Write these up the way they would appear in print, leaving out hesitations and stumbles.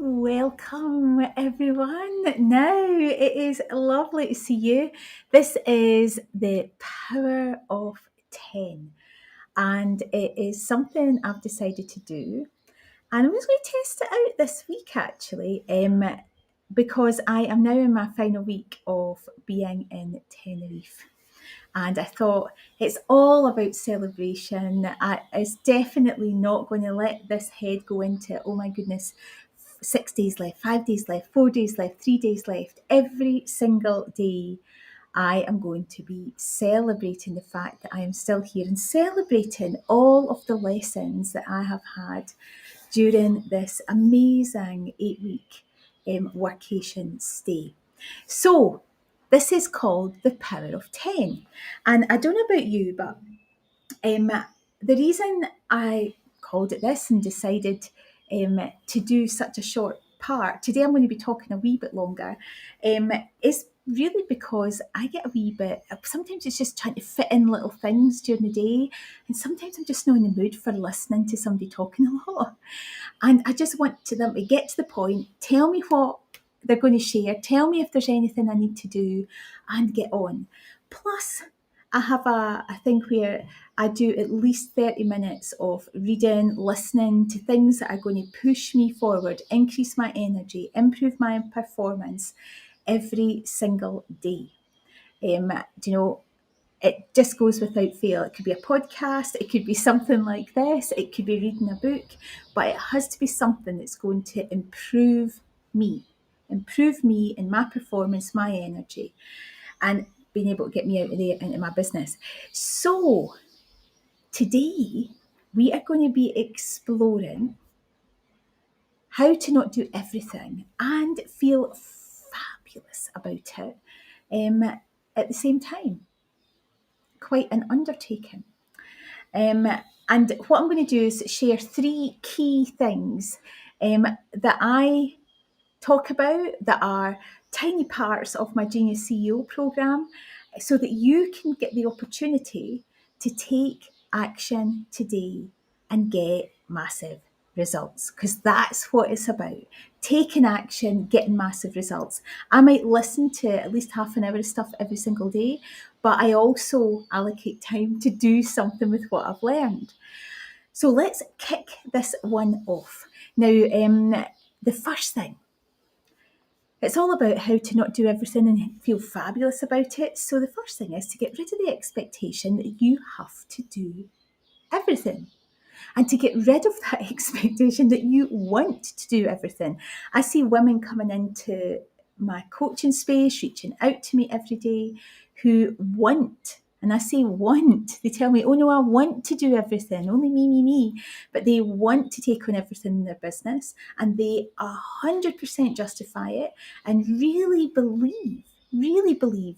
Welcome, everyone. Now it is lovely to see you. This is the Power of 10, and it is something I've decided to do. And I'm just going to test it out this week actually, because I am now in my final week of being in Tenerife. And I thought it's all about celebration. It's definitely not going to let this head go into, oh my goodness, 6 days left, 5 days left, 4 days left, 3 days left. Every single day, I am going to be celebrating the fact that I am still here and celebrating all of the lessons that I have had during this amazing 8 week workation stay. So, this is called the Power of 10. And I don't know about you, but um, the reason I called it this and decided to do such a short part, today I'm going to be talking a wee bit longer, is really because I get a wee bit, sometimes it's just trying to fit in little things during the day, and sometimes I'm just not in the mood for listening to somebody talking a lot. And I just want them to get to the point, tell me what they're going to share, tell me if there's anything I need to do, and get on. Plus, I have a thing where I do at least 30 minutes of reading, listening to things that are going to push me forward, increase my energy, improve my performance every single day. Do you know, it just goes without fail. It could be a podcast, it could be something like this, it could be reading a book, but it has to be something that's going to improve me in my performance, my energy, and being able to get me out of there into my business. So today we are going to be exploring how to not do everything and feel fabulous about it at the same time. Quite an undertaking. And what I'm going to do is share 3 key things that I talk about that are tiny parts of my Genius CEO program so that you can get the opportunity to take action today and get massive results, because that's what it's about. Taking action, getting massive results. I might listen to at least half an hour of stuff every single day, but I also allocate time to do something with what I've learned. So let's kick this one off. Now, the first thing, it's all about how to not do everything and feel fabulous about it. So the first thing is to get rid of the expectation that you have to do everything, and to get rid of that expectation that you want to do everything. I see women coming into my coaching space, reaching out to me every day, who want, and I say want, they tell me, oh no, I want to do everything, only me. But they want to take on everything in their business, and they 100% justify it and really believe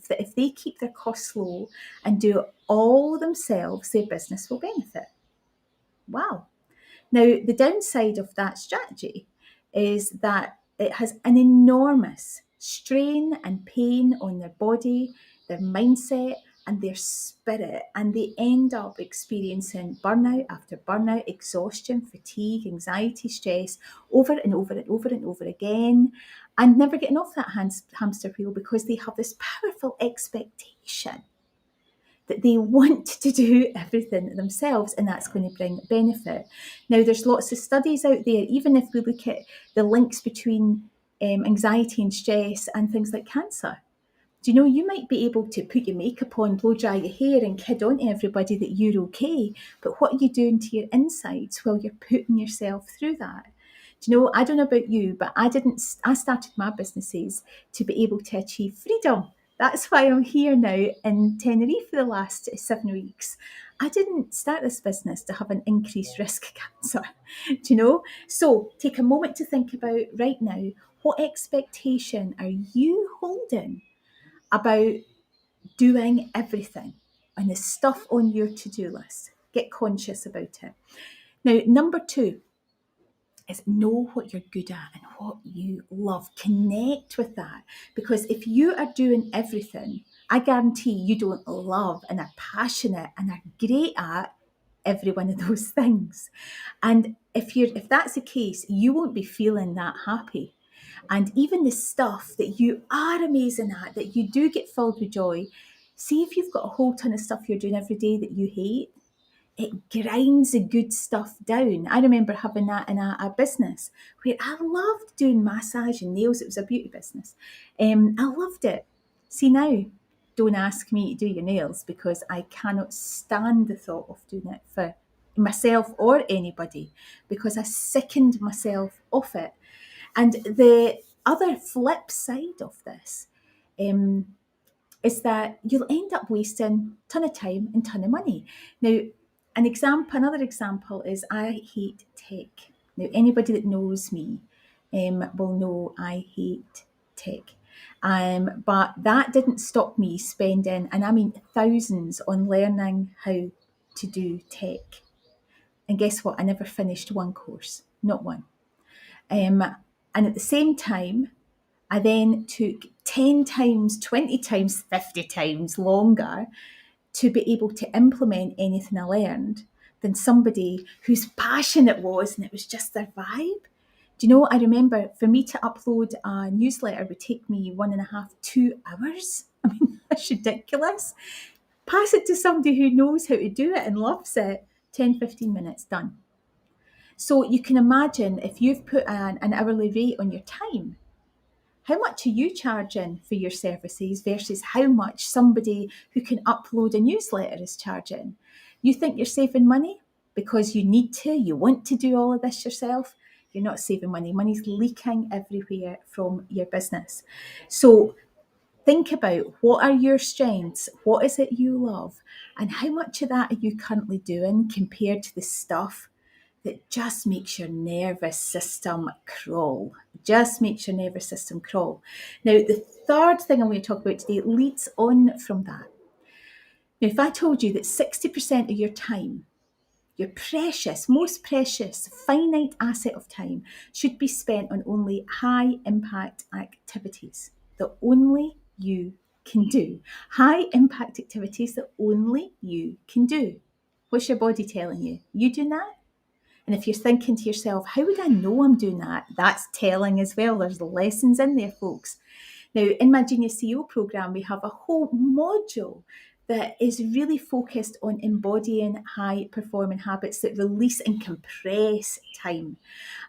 that if they keep their costs low and do it all themselves, their business will benefit. Wow. Now, the downside of that strategy is that it has an enormous strain and pain on their body, their mindset, and their spirit, and they end up experiencing burnout after burnout, exhaustion, fatigue, anxiety, stress over and over and over and over again, and never getting off that hamster wheel because they have this powerful expectation that they want to do everything themselves, and that's going to bring benefit. Now, there's lots of studies out there, even if we look at the links between anxiety and stress and things like cancer. Do you know, you might be able to put your makeup on, blow dry your hair, and kid on to everybody that you're okay, but what are you doing to your insides while you're putting yourself through that? Do you know, I don't know about you, but I started my businesses to be able to achieve freedom. That's why I'm here now in Tenerife for the last 7 weeks. I didn't start this business to have an increased risk of cancer. Do you know? So take a moment to think about right now, what expectation are you holding about doing everything and the stuff on your to-do list? Get conscious about it. Now, number 2 is know what you're good at and what you love. Connect with that. Because if you are doing everything, I guarantee you don't love and are passionate and are great at every one of those things. And if that's the case, you won't be feeling that happy. And even the stuff that you are amazing at, that you do get filled with joy, see if you've got a whole ton of stuff you're doing every day that you hate, it grinds the good stuff down. I remember having that in a business where I loved doing massage and nails. It was a beauty business. I loved it. See now, don't ask me to do your nails because I cannot stand the thought of doing it for myself or anybody because I sickened myself of it. And the other flip side of this um, is that you'll end up wasting a ton of time and ton of money. Now, another example is I hate tech. Now, anybody that knows me will know I hate tech. But that didn't stop me spending, and I mean thousands, on learning how to do tech. And guess what? I never finished one course, not one. And at the same time, I then took 10 times, 20 times, 50 times longer to be able to implement anything I learned than somebody whose passion it was and it was just their vibe. Do you know, I remember for me to upload a newsletter would take me 1.5, 2 hours. I mean, that's ridiculous. Pass it to somebody who knows how to do it and loves it, 10, 15 minutes, done. So you can imagine if you've put an hourly rate on your time, how much are you charging for your services versus how much somebody who can upload a newsletter is charging? You think you're saving money because you need to, you want to do all of this yourself. You're not saving money. Money's leaking everywhere from your business. So think about, what are your strengths? What is it you love? And how much of that are you currently doing compared to the stuff that just makes your nervous system crawl? Just makes your nervous system crawl. Now, the third thing I'm going to talk about today leads on from that. Now, if I told you that 60% of your time, your precious, most precious, finite asset of time, should be spent on only high impact activities that only you can do. High impact activities that only you can do. What's your body telling you? You doing that? And if you're thinking to yourself, how would I know I'm doing that? That's telling as well. There's lessons in there, folks. Now, in my Genius CEO program, we have a whole module that is really focused on embodying high performing habits that release and compress time.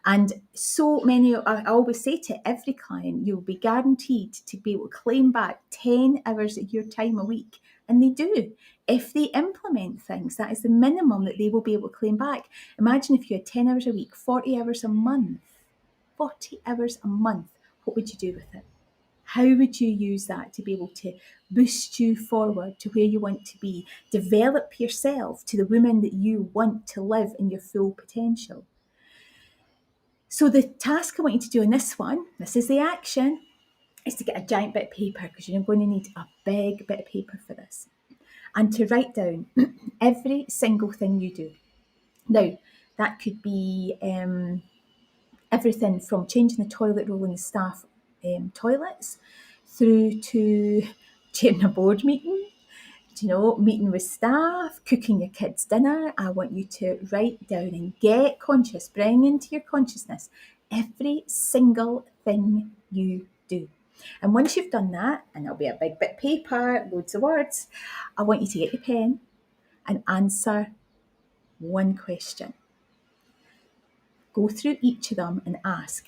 And so many, I always say to every client, you'll be guaranteed to be able to claim back 10 hours of your time a week. And they do. If they implement things, that is the minimum that they will be able to claim back. Imagine if you had 10 hours a week, 40 hours a month. 40 hours a month. What would you do with it? How would you use that to be able to boost you forward to where you want to be? Develop yourself to the woman that you want to live in your full potential. So the task I want you to do in this one, this is the action, is to get a giant bit of paper, because you're going to need a big bit of paper for this, and to write down every single thing you do. Now, that could be everything from changing the toilet roll in the staff toilets through to chairing a board meeting, meeting with staff, cooking your kids' dinner. I want you to write down and get conscious, bring into your consciousness every single thing you do. And once you've done that, and there'll be a big bit of paper, loads of words, I want you to get your pen and answer one question. Go through each of them and ask,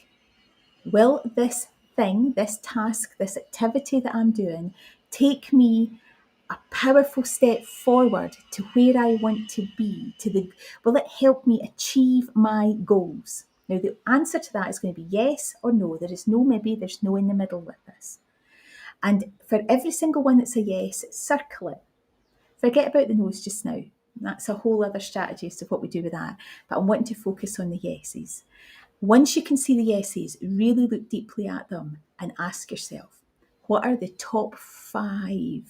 will this thing, this task, this activity that I'm doing take me a powerful step forward to where I want to be? Will it help me achieve my goals? Now, the answer to that is going to be yes or no. There is no maybe, there's no in the middle with this. And for every single one that's a yes, circle it. Forget about the no's just now. That's a whole other strategy as to what we do with that. But I'm wanting to focus on the yeses. Once you can see the yeses, really look deeply at them and ask yourself, what are the top 5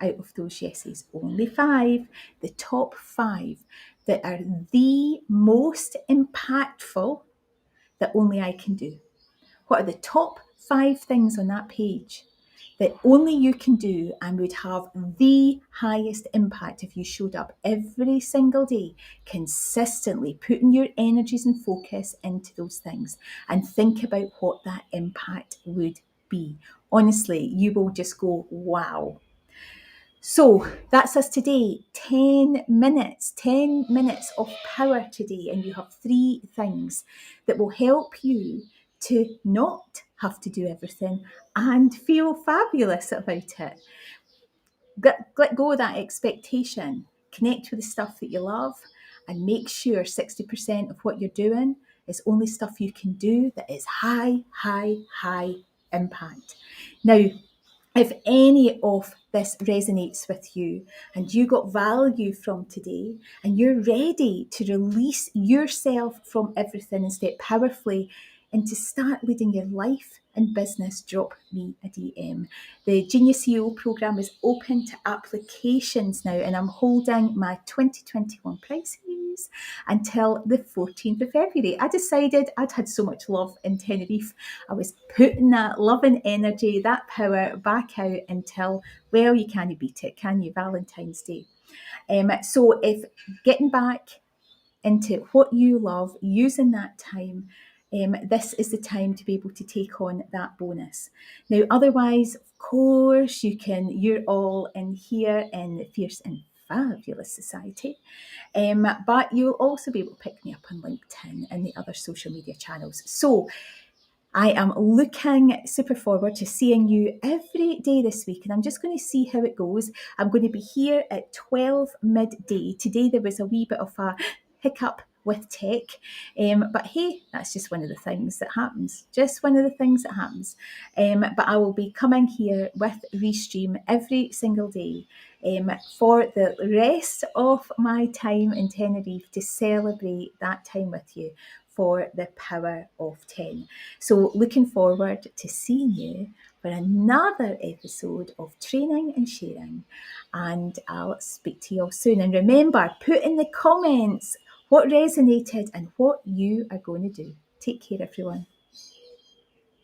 out of those yeses? Only 5. The top 5 that are the most impactful that only I can do. What are the top 5 things on that page that only you can do and would have the highest impact if you showed up every single day, consistently putting your energies and focus into those things and think about what that impact would be. Honestly, you will just go, wow. So that's us today. 10 minutes of power today. And you have 3 things that will help you to not have to do everything and feel fabulous about it. Let go of that expectation. Connect with the stuff that you love and make sure 60% of what you're doing is only stuff you can do that is high, high, high impact. Now, if any of this resonates with you and you got value from today and you're ready to release yourself from everything and step powerfully and to start leading your life and business, drop me a DM. The Genius CEO program is open to applications now, and I'm holding my 2021 prices until the 14th of February. I decided I'd had so much love in Tenerife. I was putting that love and energy, that power back out until, well, you can't beat it, can you? Valentine's Day. So if getting back into what you love, using that time, this is the time to be able to take on that bonus. Now, otherwise, of course, you're all in here in the Fierce and Fabulous Society. But you'll also be able to pick me up on LinkedIn and the other social media channels. So I am looking super forward to seeing you every day this week, and I'm just going to see how it goes. I'm going to be here at 12 midday. Today there was a wee bit of a hiccup with tech, but hey, that's just one of the things that happens. Just one of the things that happens. But I will be coming here with Restream every single day for the rest of my time in Tenerife to celebrate that time with you for the power of 10. So looking forward to seeing you for another episode of Training and Sharing, and I'll speak to you all soon. And remember, put in the comments what resonated and what you are going to do. Take care, everyone.